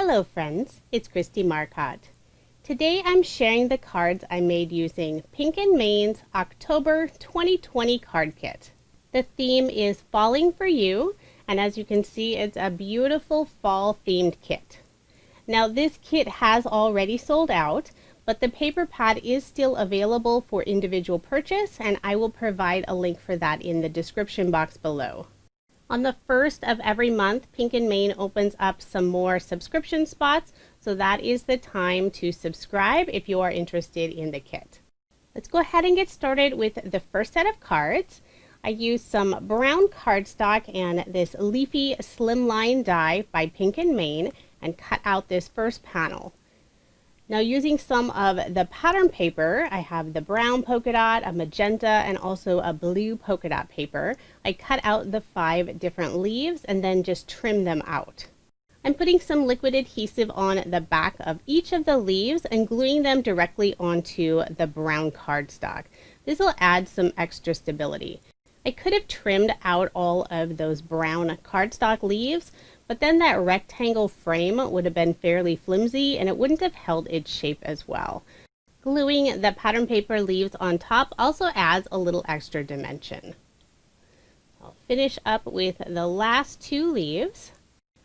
Hello friends, it's Kristie Marcotte. Today I'm sharing the cards I made using Pink & Main's October 2020 card kit. The theme is Falling for You, and as you can see, it's a beautiful fall themed kit. Now this kit has already sold out, but the paper pad is still available for individual purchase, and I will provide a link for that in the description box below. On the first of every month, Pink & Main opens up some more subscription spots, so that is the time to subscribe if you are interested in the kit. Let's go ahead and get started with the first set of cards. I used some brown cardstock and this Leafy Slimline die by Pink & Main and cut out this first panel. Now using some of the pattern paper, I have the brown polka dot, a magenta, and also a blue polka dot paper. I cut out the 5 different leaves and then just trim them out. I'm putting some liquid adhesive on the back of each of the leaves and gluing them directly onto the brown cardstock. This will add some extra stability. I could have trimmed out all of those brown cardstock leaves, but then that rectangle frame would have been fairly flimsy and it wouldn't have held its shape as well. Gluing the pattern paper leaves on top also adds a little extra dimension. I'll finish up with the last 2 leaves.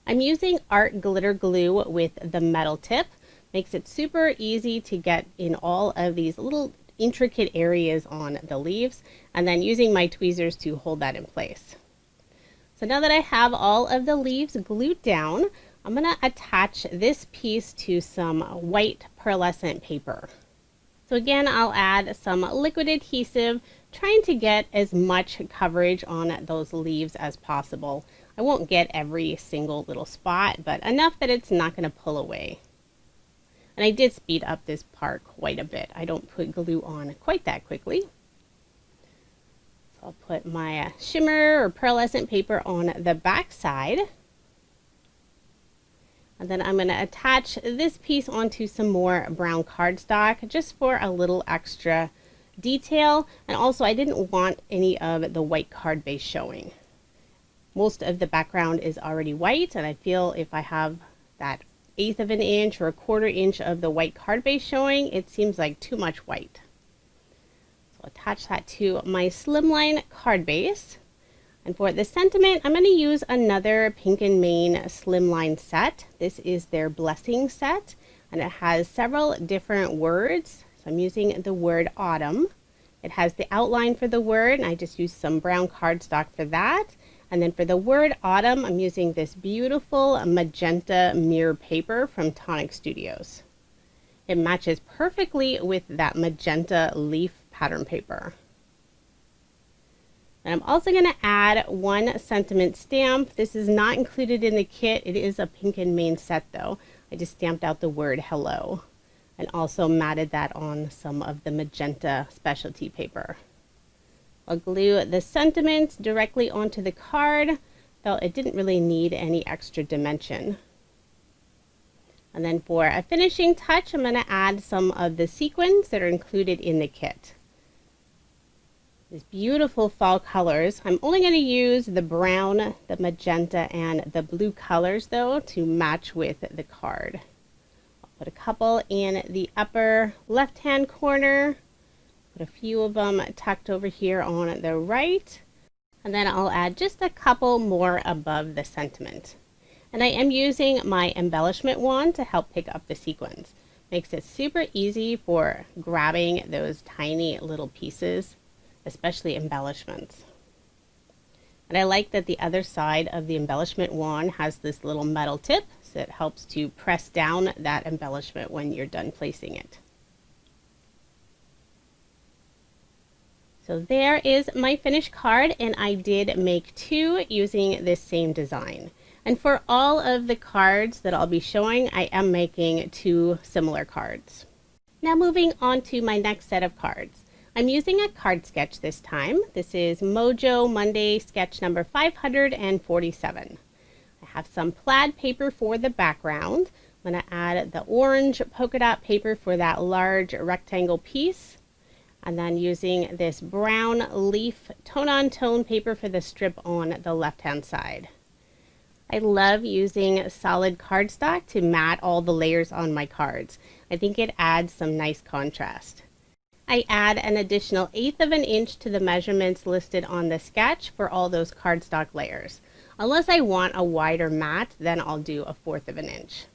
I'm using art glitter glue with the metal tip. Makes it super easy to get in all of these little intricate areas on the leaves, and then using my tweezers to hold that in place. So now that I have all of the leaves glued down, I'm going to attach this piece to some white pearlescent paper. So again, I'll add some liquid adhesive, trying to get as much coverage on those leaves as possible. I won't get every single little spot, but enough that it's not going to pull away. And I did speed up this part quite a bit. I don't put glue on quite that quickly. I'll put my shimmer or pearlescent paper on the back side. And then I'm going to attach this piece onto some more brown cardstock just for a little extra detail. And also I didn't want any of the white card base showing. Most of the background is already white, and I feel if I have that 1/8 of an inch or 1/4 inch of the white card base showing, it seems like too much white. Attach that to my Slimline card base. And for the sentiment, I'm going to use another Pink & Main Slimline set. This is their blessing set, and it has several different words. So I'm using the word autumn. It has the outline for the word, and I just used some brown cardstock for that. And then for the word autumn, I'm using this beautiful magenta mirror paper from Tonic Studios. It matches perfectly with that magenta leaf pattern paper. And I'm also going to add 1 sentiment stamp. This is not included in the kit. It is a Pink & Main set though. I just stamped out the word hello and also matted that on some of the magenta specialty paper. I'll glue the sentiments directly onto the card. Felt it didn't really need any extra dimension. And then for a finishing touch, I'm going to add some of the sequins that are included in the kit. These beautiful fall colors. I'm only going to use the brown, the magenta, and the blue colors though to match with the card. I'll put a couple in the upper left-hand corner. Put a few of them tucked over here on the right. And then I'll add just a couple more above the sentiment. And I am using my embellishment wand to help pick up the sequins. Makes it super easy for grabbing those tiny little pieces, especially embellishments. And I like that the other side of the embellishment wand has this little metal tip, so it helps to press down that embellishment when you're done placing it. So there is my finished card, and I did make 2 using this same design. And for all of the cards that I'll be showing, I am making 2 similar cards. Now moving on to my next set of cards. I'm using a card sketch this time. This is Mojo Monday sketch number 547. I have some plaid paper for the background. I'm going to add the orange polka dot paper for that large rectangle piece. And then using this brown leaf tone-on-tone paper for the strip on the left-hand side. I love using solid cardstock to mat all the layers on my cards. I think it adds some nice contrast. I add an additional 1/8 of an inch to the measurements listed on the sketch for all those cardstock layers. Unless I want a wider mat, then I'll do 1/4 of an inch.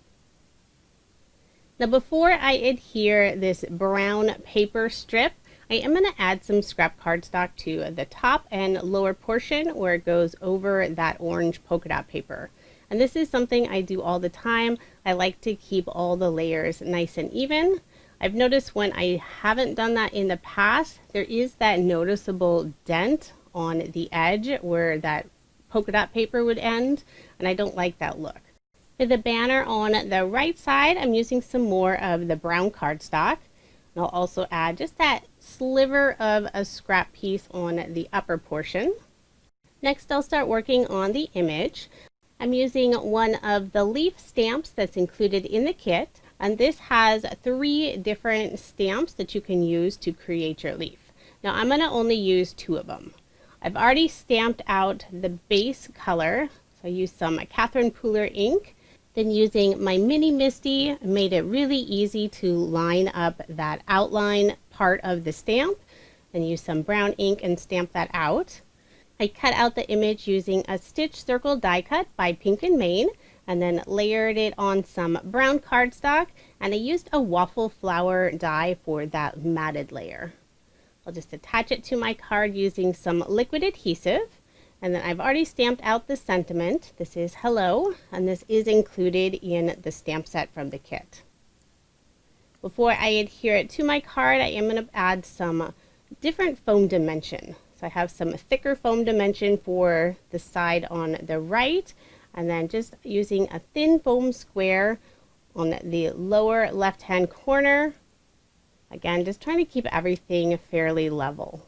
Now before I adhere this brown paper strip, I am going to add some scrap cardstock to the top and lower portion where it goes over that orange polka dot paper. And this is something I do all the time. I like to keep all the layers nice and even. I've noticed when I haven't done that in the past, there is that noticeable dent on the edge where that polka dot paper would end, and I don't like that look. For the banner on the right side, I'm using some more of the brown cardstock. And I'll also add just that sliver of a scrap piece on the upper portion. Next, I'll start working on the image. I'm using one of the leaf stamps that's included in the kit, and this has 3 different stamps that you can use to create your leaf. Now I'm going to only use 2 of them. I've already stamped out the base color, so I used some Catherine Pooler ink. Then using my mini Misty, I made it really easy to line up that outline part of the stamp. Then use some brown ink and stamp that out. I cut out the image using a stitch circle die cut by Pink and Main, and then layered it on some brown cardstock, and I used a waffle flower die for that matted layer. I'll just attach it to my card using some liquid adhesive, and then I've already stamped out the sentiment. This is hello, and this is included in the stamp set from the kit. Before I adhere it to my card, I am going to add some different foam dimension. So I have some thicker foam dimension for the side on the right, and then just using a thin foam square on the lower left hand corner. Again, just trying to keep everything fairly level.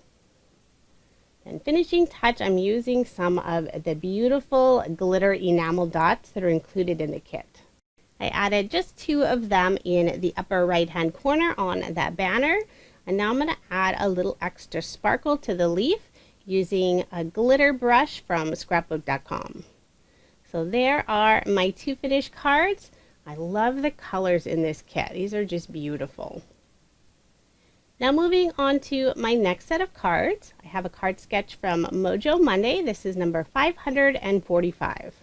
And finishing touch, I'm using some of the beautiful glitter enamel dots that are included in the kit. I added just 2 of them in the upper right hand corner on that banner. And now I'm going to add a little extra sparkle to the leaf using a glitter brush from scrapbook.com. So there are my 2 finished cards. I love the colors in this kit. These are just beautiful. Now moving on to my next set of cards. I have a card sketch from Mojo Monday. This is number 545.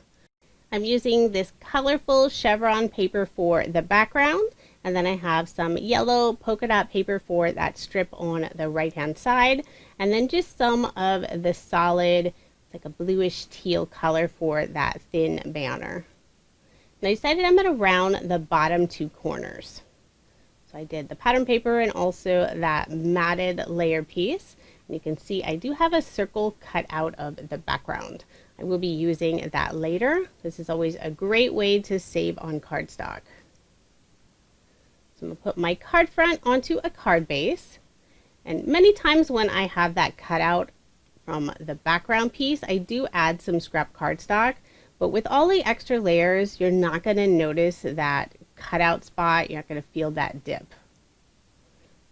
I'm using this colorful chevron paper for the background, and then I have some yellow polka dot paper for that strip on the right hand side, and then just some of the solid, like a bluish teal color for that thin banner. And I decided I'm going to round the bottom 2 corners. So I did the pattern paper and also that matted layer piece. And you can see I do have a circle cut out of the background. I will be using that later. This is always a great way to save on cardstock. So I'm going to put my card front onto a card base. And many times when I have that cut out from the background piece, I do add some scrap cardstock. But with all the extra layers, you're not going to notice that cutout spot. You're not going to feel that dip.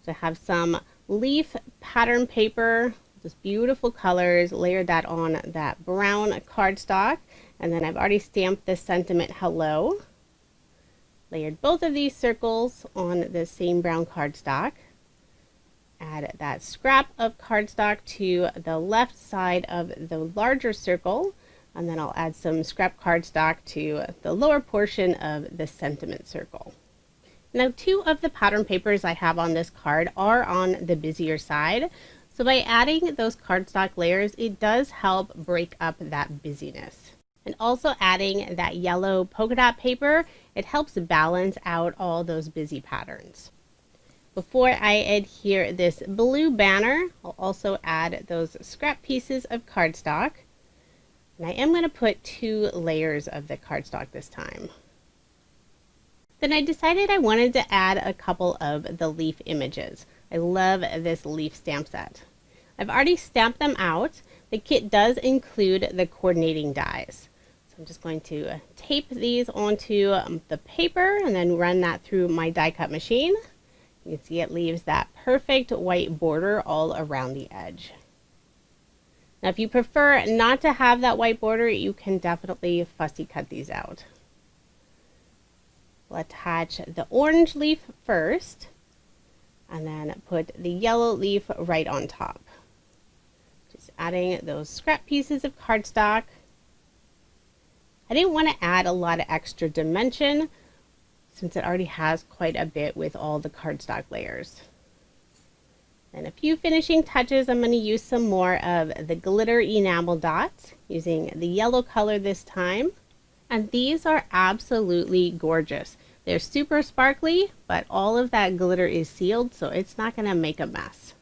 So I have some leaf pattern paper, just beautiful colors, layered that on that brown cardstock, and then I've already stamped the sentiment hello. Layered both of these circles on the same brown cardstock. Add that scrap of cardstock to the left side of the larger circle, and then I'll add some scrap cardstock to the lower portion of the sentiment circle. Now 2 of the pattern papers I have on this card are on the busier side, so by adding those cardstock layers, it does help break up that busyness. And also adding that yellow polka dot paper, it helps balance out all those busy patterns. Before I adhere this blue banner, I'll also add those scrap pieces of cardstock. And I am going to put 2 layers of the cardstock this time. Then I decided I wanted to add a couple of the leaf images. I love this leaf stamp set. I've already stamped them out. The kit does include the coordinating dies. So I'm just going to tape these onto the paper and then run that through my die cut machine. You can see it leaves that perfect white border all around the edge. Now if you prefer not to have that white border, you can definitely fussy cut these out. We'll attach the orange leaf first, and then put the yellow leaf right on top. Just adding those scrap pieces of cardstock. I didn't want to add a lot of extra dimension since it already has quite a bit with all the cardstock layers. And a few finishing touches, I'm going to use some more of the glitter enamel dots, using the yellow color this time. And these are absolutely gorgeous. They're super sparkly, but all of that glitter is sealed, so it's not going to make a mess.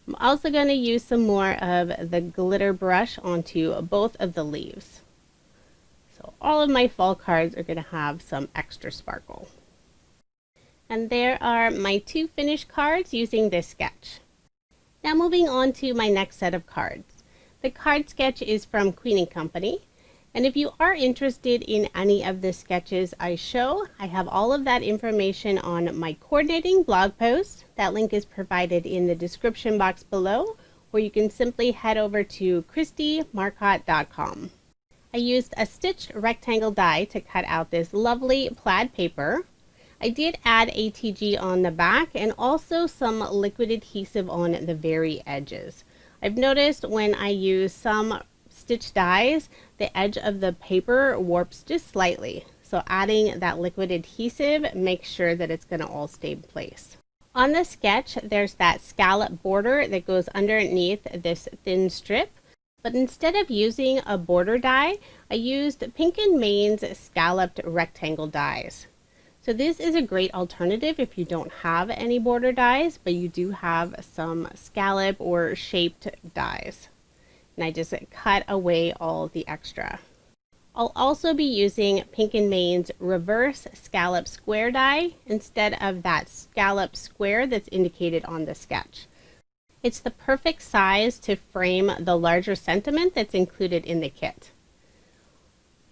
I'm also going to use some more of the glitter brush onto both of the leaves. So all of my fall cards are going to have some extra sparkle. And there are my 2 finished cards using this sketch. Now moving on to my next set of cards. The card sketch is from Queen & Company. And if you are interested in any of the sketches I show, I have all of that information on my coordinating blog post. That link is provided in the description box below, or you can simply head over to KristieMarcotte.com. I used a stitched rectangle die to cut out this lovely plaid paper. I did add ATG on the back and also some liquid adhesive on the very edges. I've noticed when I use some stitch dies, the edge of the paper warps just slightly. So adding that liquid adhesive makes sure that it's going to all stay in place. On the sketch, there's that scallop border that goes underneath this thin strip. But instead of using a border die, I used Pink & Main's scalloped rectangle dies. So this is a great alternative if you don't have any border dies, but you do have some scallop or shaped dies. And I just cut away all the extra. I'll also be using Pink & Main's reverse scallop square die instead of that scallop square that's indicated on the sketch. It's the perfect size to frame the larger sentiment that's included in the kit.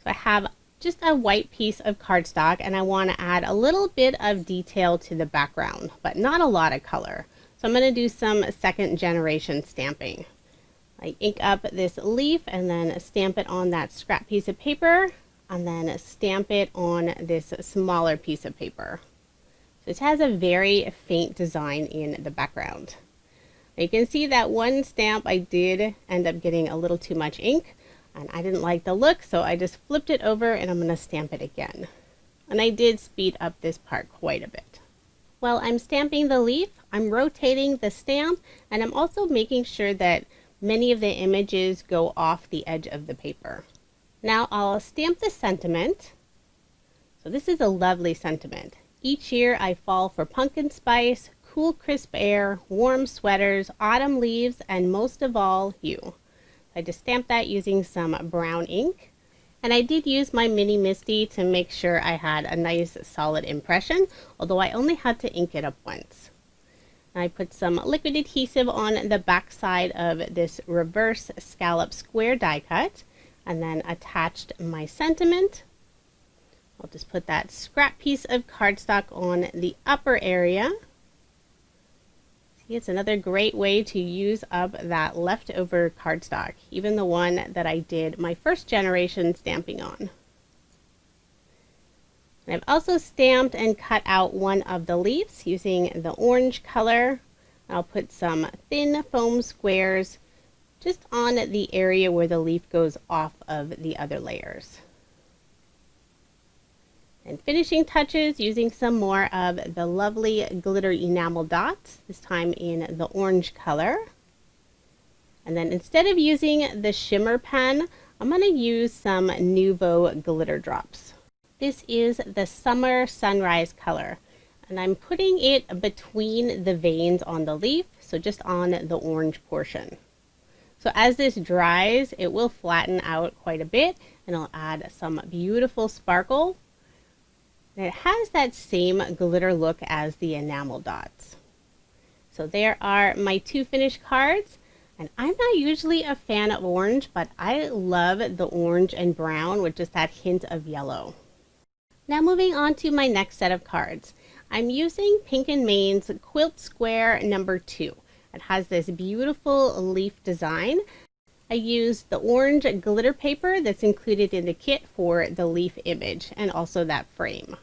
So I have just a white piece of cardstock and I want to add a little bit of detail to the background, but not a lot of color. So I'm going to do some second generation stamping. I ink up this leaf and then stamp it on that scrap piece of paper and then stamp it on this smaller piece of paper. So it has a very faint design in the background. You can see that one stamp I did end up getting a little too much ink and I didn't like the look, so I just flipped it over and I'm going to stamp it again. And I did speed up this part quite a bit. While I'm stamping the leaf, I'm rotating the stamp and I'm also making sure that many of the images go off the edge of the paper. Now I'll stamp the sentiment. So this is a lovely sentiment. Each year I fall for pumpkin spice, cool crisp air, warm sweaters, autumn leaves, and most of all, you. I just stamped that using some brown ink. And I did use my Mini Misty to make sure I had a nice solid impression, although I only had to ink it up once. I put some liquid adhesive on the back side of this reverse scallop square die cut and then attached my sentiment. I'll just put that scrap piece of cardstock on the upper area. See, it's another great way to use up that leftover cardstock, even the one that I did my first generation stamping on. And I've also stamped and cut out one of the leaves using the orange color. I'll put some thin foam squares just on the area where the leaf goes off of the other layers. And finishing touches using some more of the lovely glitter enamel dots, this time in the orange color. And then instead of using the shimmer pen, I'm going to use some Nuvo glitter drops. This is the Summer Sunrise color, and I'm putting it between the veins on the leaf, so just on the orange portion. So as this dries, it will flatten out quite a bit, and it'll add some beautiful sparkle. And it has that same glitter look as the enamel dots. So there are my 2 finished cards. And I'm not usually a fan of orange, but I love the orange and brown with just that hint of yellow. Now moving on to my next set of cards. I'm using Pink & Main's Quilt Square number 2. It has this beautiful leaf design. I used the orange glitter paper that's included in the kit for the leaf image and also that frame.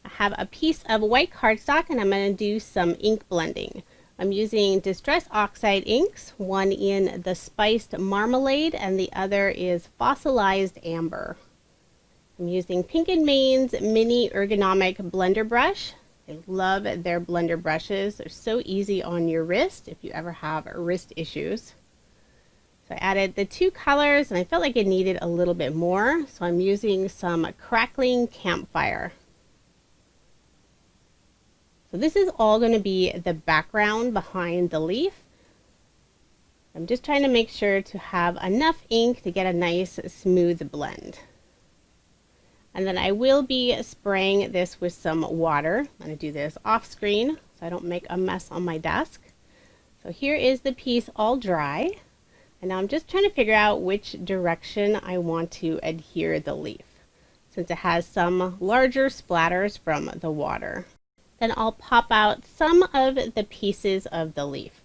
I have a piece of white cardstock and I'm going to do some ink blending. I'm using Distress Oxide inks, one in the Spiced Marmalade and the other is Fossilized Amber. I'm using Pink & Main's mini ergonomic blender brush. I love their blender brushes. They're so easy on your wrist if you ever have wrist issues. So I added the two colors and I felt like it needed a little bit more, so I'm using some Crackling Campfire. So this is all going to be the background behind the leaf. I'm just trying to make sure to have enough ink to get a nice smooth blend. And then I will be spraying this with some water. I'm going to do this off screen so I don't make a mess on my desk. So here is the piece all dry. And now I'm just trying to figure out which direction I want to adhere the leaf, since it has some larger splatters from the water. Then I'll pop out some of the pieces of the leaf.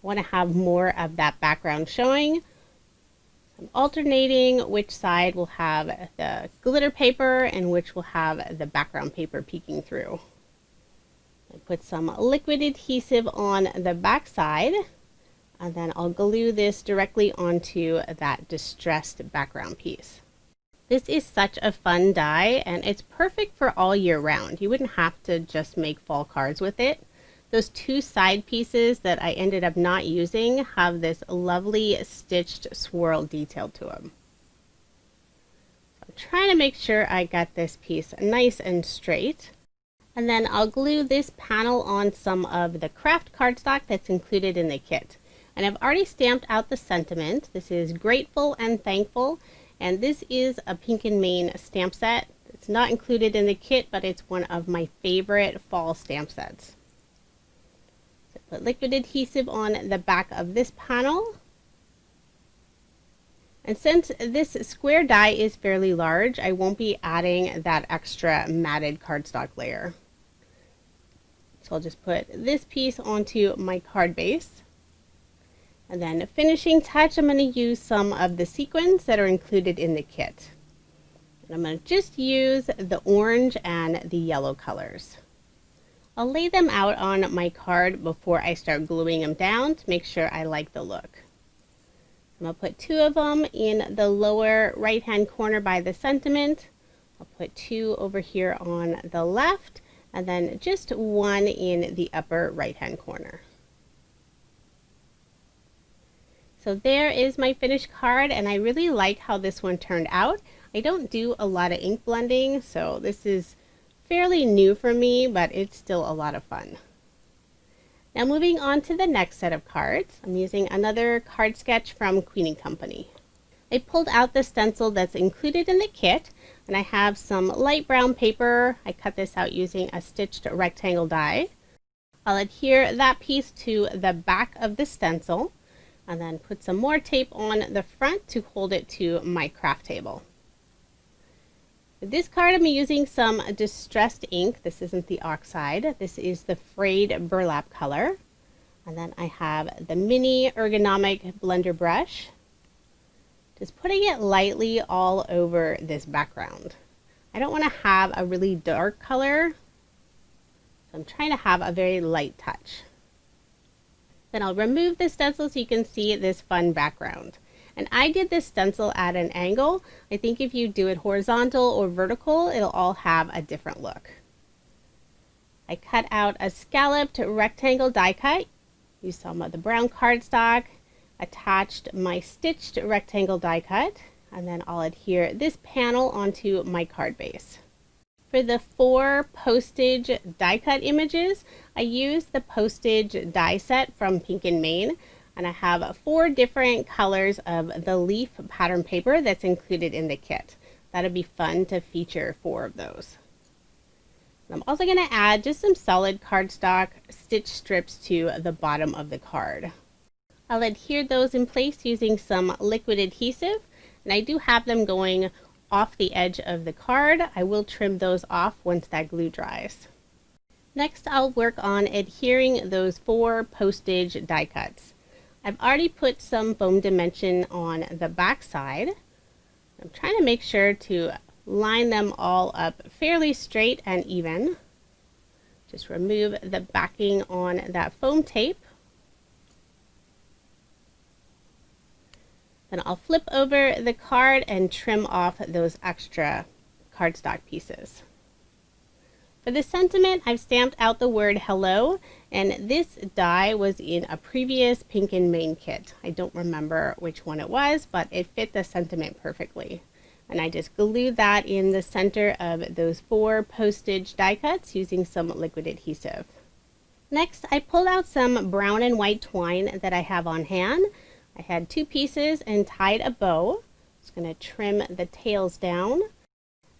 I want to have more of that background showing. I'm alternating which side will have the glitter paper and which will have the background paper peeking through. I put some liquid adhesive on the back side, and then I'll glue this directly onto that distressed background piece. This is such a fun die and it's perfect for all year round. You wouldn't have to just make fall cards with it. Those two side pieces that I ended up not using have this lovely stitched swirl detail to them. So I'm trying to make sure I got this piece nice and straight. And then I'll glue this panel on some of the craft cardstock that's included in the kit. And I've already stamped out the sentiment. This is Grateful and Thankful. And this is a Pink & Main stamp set. It's not included in the kit, but it's one of my favorite fall stamp sets. So put liquid adhesive on the back of this panel. And since this square die is fairly large, I won't be adding that extra matted cardstock layer. So I'll just put this piece onto my card base. And then a finishing touch, I'm going to use some of the sequins that are included in the kit. And I'm going to just use the orange and the yellow colors. I'll lay them out on my card before I start gluing them down to make sure I like the look. I'm going to put two of them in the lower right hand corner by the sentiment. I'll put two over here on the left and then just one in the upper right hand corner. So there is my finished card and I really like how this one turned out. I don't do a lot of ink blending, so this is fairly new for me, but it's still a lot of fun. Now moving on to the next set of cards, I'm using another card sketch from Queen & Company. I pulled out the stencil that's included in the kit and I have some light brown paper. I cut this out using a stitched rectangle die. I'll adhere that piece to the back of the stencil and then put some more tape on the front to hold it to my craft table. For this card I'm using some distressed ink. This isn't the oxide. This is the frayed burlap color. And then I have the mini ergonomic blender brush. Just putting it lightly all over this background. I don't want to have a really dark color, so I'm trying to have a very light touch. Then I'll remove the stencil so you can see this fun background. And I did this stencil at an angle. I think if you do it horizontal or vertical, it'll all have a different look. I cut out a scalloped rectangle die cut. Used some of the brown cardstock, attached my stitched rectangle die cut, and then I'll adhere this panel onto my card base. For the 4 Postage die cut images, I used the Postage die set from Pink & Main, and I have 4 different colors of the leaf pattern paper that's included in the kit. That'll be fun to feature 4 of those. I'm also going to add just some solid cardstock stitch strips to the bottom of the card. I'll adhere those in place using some liquid adhesive, and I do have them going off the edge of the card. I will trim those off once that glue dries. Next, I'll work on adhering those 4 Postage die cuts. I've already put some foam dimension on the back side. I'm trying to make sure to line them all up fairly straight and even. Just remove the backing on that foam tape. Then I'll flip over the card and trim off those extra cardstock pieces. For the sentiment, I've stamped out the word hello, and this die was in a previous Pink and Main kit. I don't remember which one it was, but it fit the sentiment perfectly. And I just glued that in the center of those 4 postage die cuts using some liquid adhesive. Next, I pulled out some brown and white twine that I have on hand. I had 2 pieces and tied a bow. Just going to trim the tails down.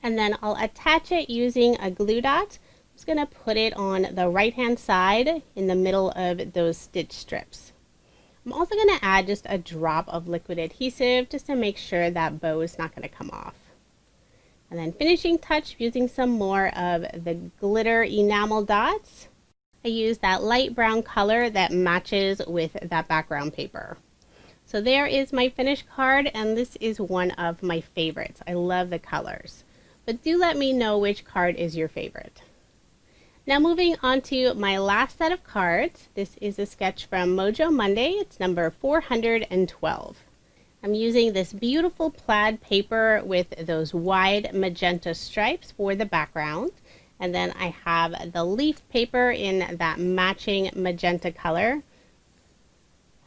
And then I'll attach it using a glue dot. I'm just going to put it on the right hand side in the middle of those stitch strips. I'm also going to add just a drop of liquid adhesive just to make sure that bow is not going to come off. And then finishing touch using some more of the glitter enamel dots. I use that light brown color that matches with that background paper. So there is my finished card, and this is one of my favorites. I love the colors. But do let me know which card is your favorite. Now moving on to my last set of cards. This is a sketch from Mojo Monday. It's number 412. I'm using this beautiful plaid paper with those wide magenta stripes for the background. And then I have the leaf paper in that matching magenta color.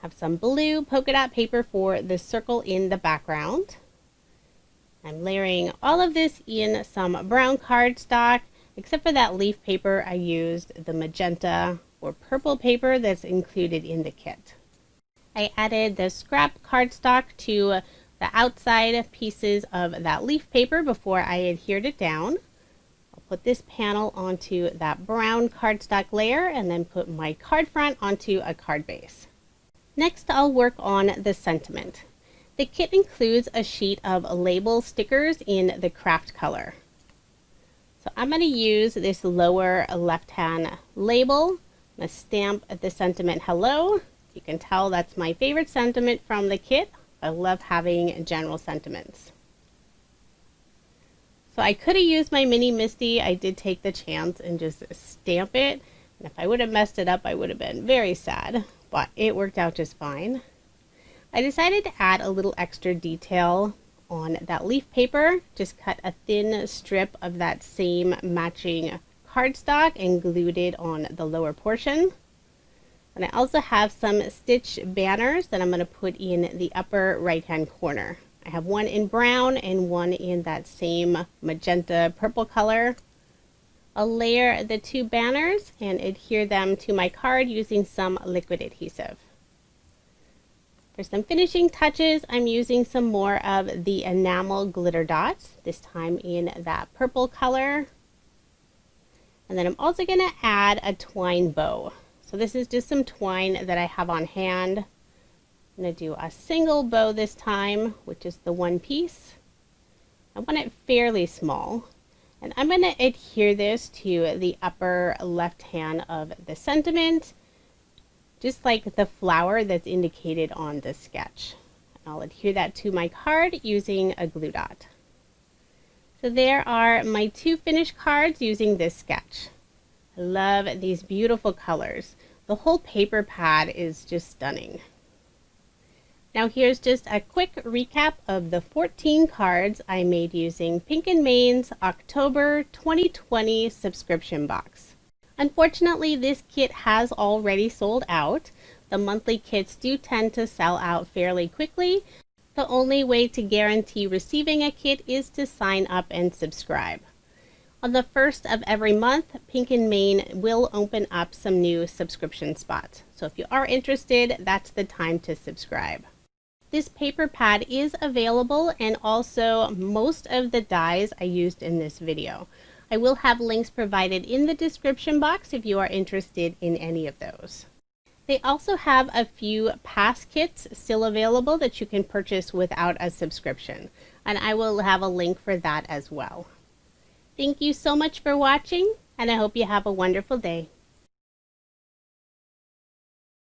Have some blue polka dot paper for the circle in the background. I'm layering all of this in some brown cardstock. Except for that leaf paper, I used the magenta or purple paper that's included in the kit. I added the scrap cardstock to the outside pieces of that leaf paper before I adhered it down. I'll put this panel onto that brown cardstock layer and then put my card front onto a card base. Next, I'll work on the sentiment. The kit includes a sheet of label stickers in the craft color. So I'm going to use this lower left-hand label. I'm going to stamp the sentiment hello. You can tell that's my favorite sentiment from the kit. I love having general sentiments. So I could have used my mini Misty. I did take the chance and just stamp it. And if I would have messed it up, I would have been very sad. But it worked out just fine. I decided to add a little extra detail on that leaf paper. Just cut a thin strip of that same matching cardstock and glued it on the lower portion. And I also have some stitch banners that I'm going to put in the upper right hand corner. I have one in brown and one in that same magenta purple color. I'll layer the 2 banners and adhere them to my card using some liquid adhesive. For some finishing touches, I'm using some more of the enamel glitter dots, this time in that purple color. And then I'm also going to add a twine bow. So this is just some twine that I have on hand. I'm going to do a single bow this time, which is the 1 piece. I want it fairly small. And I'm going to adhere this to the upper left hand of the sentiment, just like the flower that's indicated on the sketch. I'll adhere that to my card using a glue dot. So there are my 2 finished cards using this sketch. I love these beautiful colors. The whole paper pad is just stunning. Now here's just a quick recap of the 14 cards I made using Pink and Main's October 2020 subscription box. Unfortunately, this kit has already sold out. The monthly kits do tend to sell out fairly quickly. The only way to guarantee receiving a kit is to sign up and subscribe. On the 1st of every month, Pink and Main will open up some new subscription spots. So if you are interested, that's the time to subscribe. This paper pad is available, and also most of the dies I used in this video. I will have links provided in the description box if you are interested in any of those. They also have a few past kits still available that you can purchase without a subscription, and I will have a link for that as well. Thank you so much for watching, and I hope you have a wonderful day.